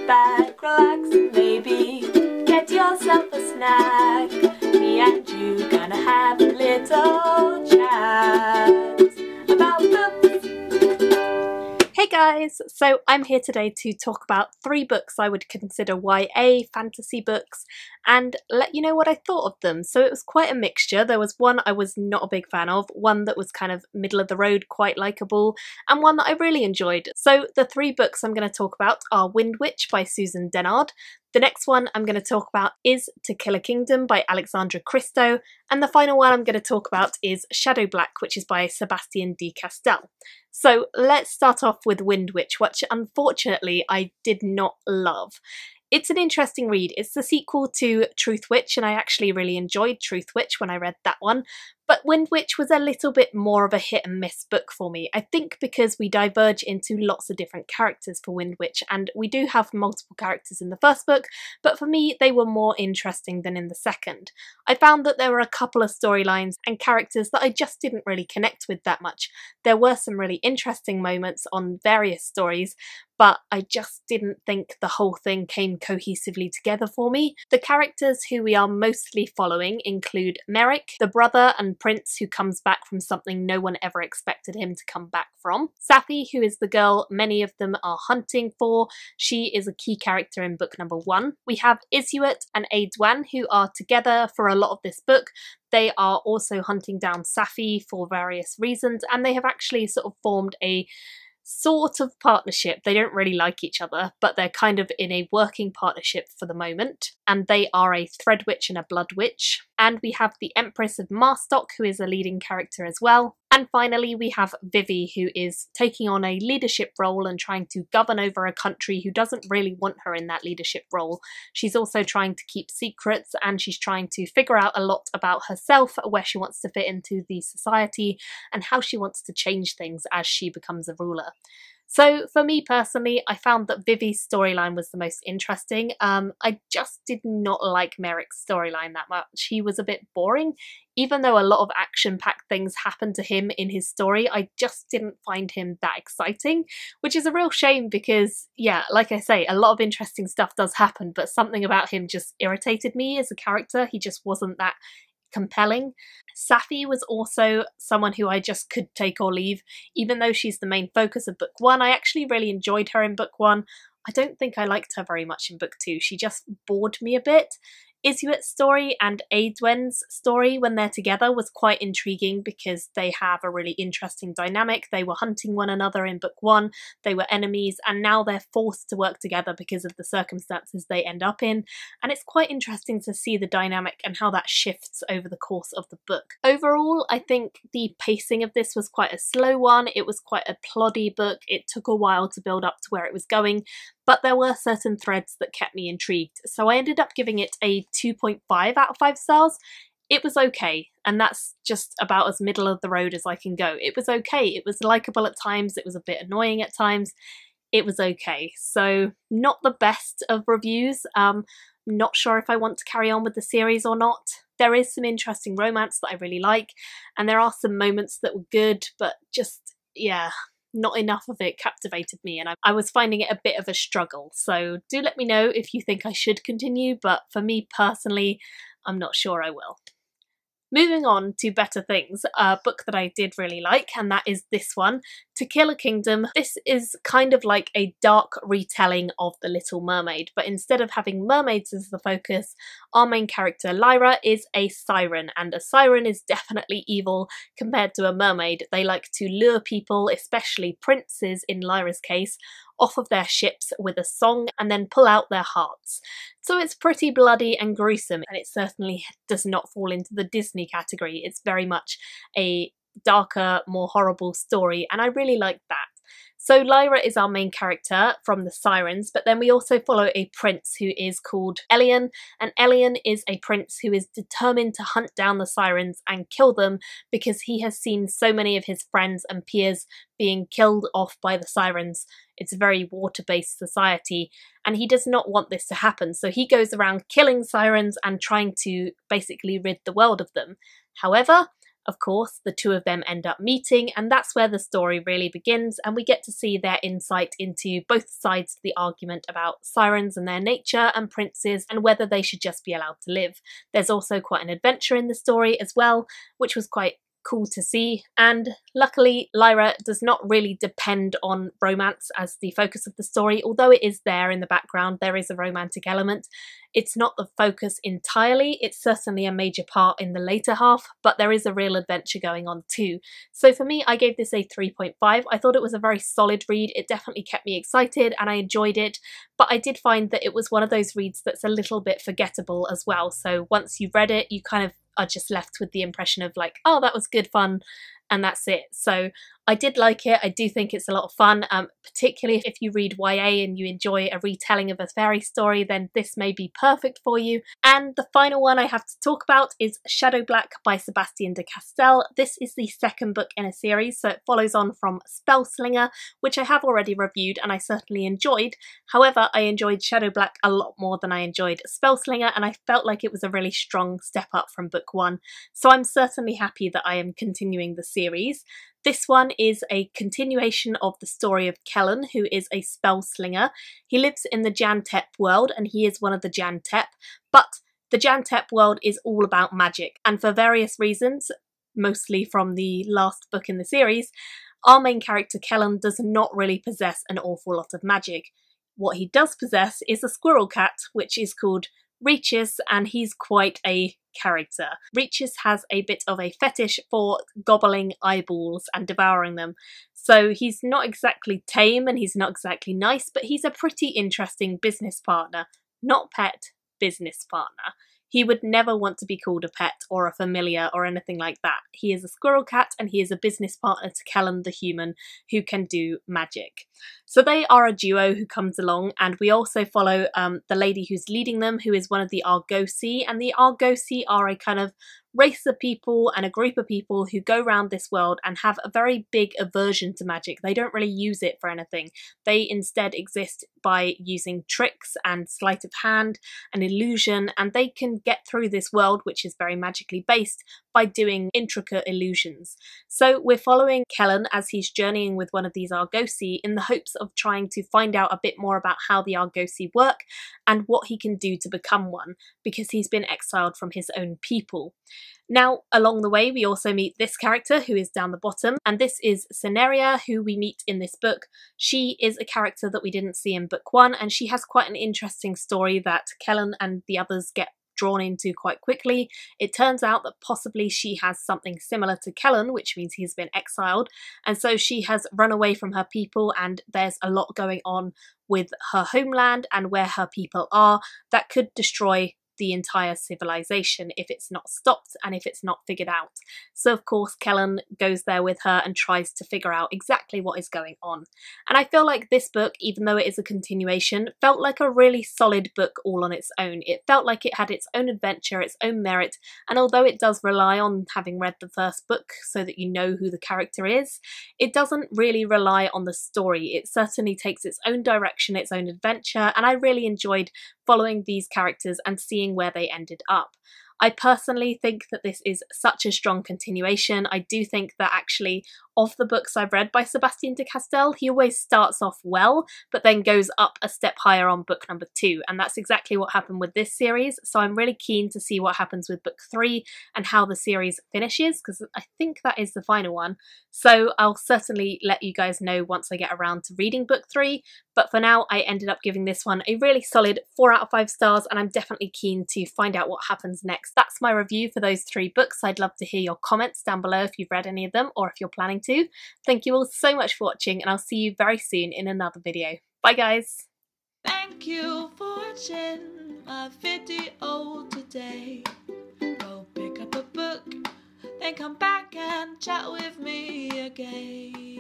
back, relax, and maybe get yourself a snack. Me and you gonna have a little chat about books. Hey guys, so I'm here today to talk about 3 books I would consider YA fantasy books and let you know what I thought of them. So it was quite a mixture. There was one I was not a big fan of, one that was kind of middle of the road, quite likeable, and one that I really enjoyed. So the 3 books I'm going to talk about are Windwitch by Susan Dennard. The next one I'm going to talk about is To Kill a Kingdom by Alexandra Christo, and the final one I'm going to talk about is Shadowblack, which is by Sebastian de Castell. So let's start off with Windwitch, which unfortunately I did not love. It's an interesting read. It's the sequel to Truthwitch, and I actually really enjoyed Truthwitch when I read that one. But Windwitch was a little bit more of a hit and miss book for me. I think because we diverge into lots of different characters for Windwitch, and we do have multiple characters in the first book, but for me they were more interesting than in the second. I found that there were a couple of storylines and characters that I just didn't really connect with that much. There were some really interesting moments on various stories, but I just didn't think the whole thing came cohesively together for me. The characters who we are mostly following include Merrick, the brother and prince who comes back from something no one ever expected him to come back from. Safi, who is the girl many of them are hunting for. She is a key character in book number 1. We have Isuit and Aedwan, who are together for a lot of this book. They are also hunting down Safi for various reasons, and they have actually sort of formed a sort of partnership. They don't really like each other, but they're kind of in a working partnership for the moment, and they are a Thread Witch and a Blood Witch. And we have the Empress of Marstock, who is a leading character as well. And finally we have Vivi, who is taking on a leadership role and trying to govern over a country who doesn't really want her in that leadership role. She's also trying to keep secrets, and she's trying to figure out a lot about herself, where she wants to fit into the society and how she wants to change things as she becomes a ruler. So for me personally, I found that Vivi's storyline was the most interesting. I just did not like Merrick's storyline that much. He was a bit boring. Even though a lot of action-packed things happened to him in his story, I just didn't find him that exciting, which is a real shame because, yeah, like I say, a lot of interesting stuff does happen, but something about him just irritated me as a character. He just wasn't that compelling. Safi was also someone who I just could take or leave. Even though she's the main focus of book 1, I actually really enjoyed her in book 1. I don't think I liked her very much in book 2. She just bored me a bit. Isuit's story and Aedwan's story when they're together was quite intriguing because they have a really interesting dynamic. They were hunting one another in book 1, they were enemies, and now they're forced to work together because of the circumstances they end up in, and it's quite interesting to see the dynamic and how that shifts over the course of the book. Overall, I think the pacing of this was quite a slow one. It was quite a ploddy book. It took a while to build up to where it was going, but there were certain threads that kept me intrigued, so I ended up giving it a 2.5 out of 5 stars. It was okay, and that's just about as middle of the road as I can go. It was okay, it was likeable at times, it was a bit annoying at times, it was okay. So not the best of reviews. Not sure if I want to carry on with the series or not. There is some interesting romance that I really like, and there are some moments that were good, but just, yeah, not enough of it captivated me, and I was finding it a bit of a struggle. So do let me know if you think I should continue, but for me personally, I'm not sure I will. Moving on to better things, a book that I did really like, and that is this one, To Kill a Kingdom. This is kind of like a dark retelling of The Little Mermaid, but instead of having mermaids as the focus, our main character Lyra is a siren, and a siren is definitely evil compared to a mermaid. They like to lure people, especially princes in Lyra's case, off of their ships with a song and then pull out their hearts. So it's pretty bloody and gruesome, and it certainly does not fall into the Disney category. It's very much a darker, more horrible story, and I really like that. So Lyra is our main character from the Sirens, but then we also follow a prince who is called ElleKayEm, and ElleKayEm is a prince who is determined to hunt down the Sirens and kill them because he has seen so many of his friends and peers being killed off by the Sirens. It's a very water-based society, and he does not want this to happen, so he goes around killing Sirens and trying to basically rid the world of them. However, Of course, the two of them end up meeting, and that's where the story really begins, and we get to see their insight into both sides of the argument about sirens and their nature and princes and whether they should just be allowed to live. There's also quite an adventure in the story as well, which was quite cool to see, and luckily Lyra does not really depend on romance as the focus of the story, although it is there in the background. There is a romantic element. It's not the focus entirely, it's certainly a major part in the later half, but there is a real adventure going on too. So for me, I gave this a 3.5. I thought it was a very solid read. It definitely kept me excited and I enjoyed it, but I did find that it was one of those reads that's a little bit forgettable as well. So once you've read it, you kind of are just left with the impression of like, oh, that was good fun, and that's it. So I did like it. I do think it's a lot of fun, particularly if you read YA and you enjoy a retelling of a fairy story, then this may be perfect for you. And the final one I have to talk about is Shadowblack by Sebastian de Castell. This is the second book in a series, so it follows on from Spellslinger, which I have already reviewed and I certainly enjoyed. However, I enjoyed Shadowblack a lot more than I enjoyed Spellslinger, and I felt like it was a really strong step up from book one. So I'm certainly happy that I am continuing the series. This one is a continuation of the story of Kellen, who is a spellslinger. He lives in the Jantep world and he is one of the Jantep, but the Jantep world is all about magic, and for various reasons, mostly from the last book in the series, our main character Kellen does not really possess an awful lot of magic. What he does possess is a squirrel cat, which is called Reaches, and he's quite a character. Reaches has a bit of a fetish for gobbling eyeballs and devouring them. So he's not exactly tame and he's not exactly nice, but he's a pretty interesting business partner. Not pet, business partner. He would never want to be called a pet or a familiar or anything like that. He is a squirrel cat and he is a business partner to Kellen the human who can do magic. So they are a duo who comes along, and we also follow the lady who's leading them, who is one of the Argosi, and the Argosi are a kind of race of people and a group of people who go around this world and have a very big aversion to magic. They don't really use it for anything. They instead exist by using tricks and sleight of hand and illusion, and they can get through this world, which is very magically based, by doing intricate illusions. So we're following Kellen as he's journeying with one of these Argosi in the hopes of trying to find out a bit more about how the Argosi work and what he can do to become one, because he's been exiled from his own people. Now, along the way, we also meet this character who is down the bottom, and this is Ceneria, who we meet in this book. She is a character that we didn't see in book one, and she has quite an interesting story that Kellen and the others get drawn into quite quickly. It turns out that possibly she has something similar to Kellen, which means he's been exiled, and so she has run away from her people, and there's a lot going on with her homeland and where her people are that could destroy the entire civilization if it's not stopped and if it's not figured out. So of course Kellen goes there with her and tries to figure out exactly what is going on. And I feel like this book, even though it is a continuation, felt like a really solid book all on its own. It felt like it had its own adventure, its own merit, and although it does rely on having read the first book so that you know who the character is, it doesn't really rely on the story. It certainly takes its own direction, its own adventure, and I really enjoyed following these characters and seeing where they ended up. I personally think that this is such a strong continuation. I do think that actually of the books I've read by Sebastian de Castell, he always starts off well, but then goes up a step higher on book number 2, and that's exactly what happened with this series. So I'm really keen to see what happens with book 3 and how the series finishes, because I think that is the final one. So I'll certainly let you guys know once I get around to reading book 3, but for now I ended up giving this one a really solid 4 out of 5 stars, and I'm definitely keen to find out what happens next. That's my review for those 3 books. I'd love to hear your comments down below if you've read any of them or if you're planning to. Thank you all so much for watching, and I'll see you very soon in another video. Bye guys! Thank you for watching my video today. Go pick up a book, then come back and chat with me again.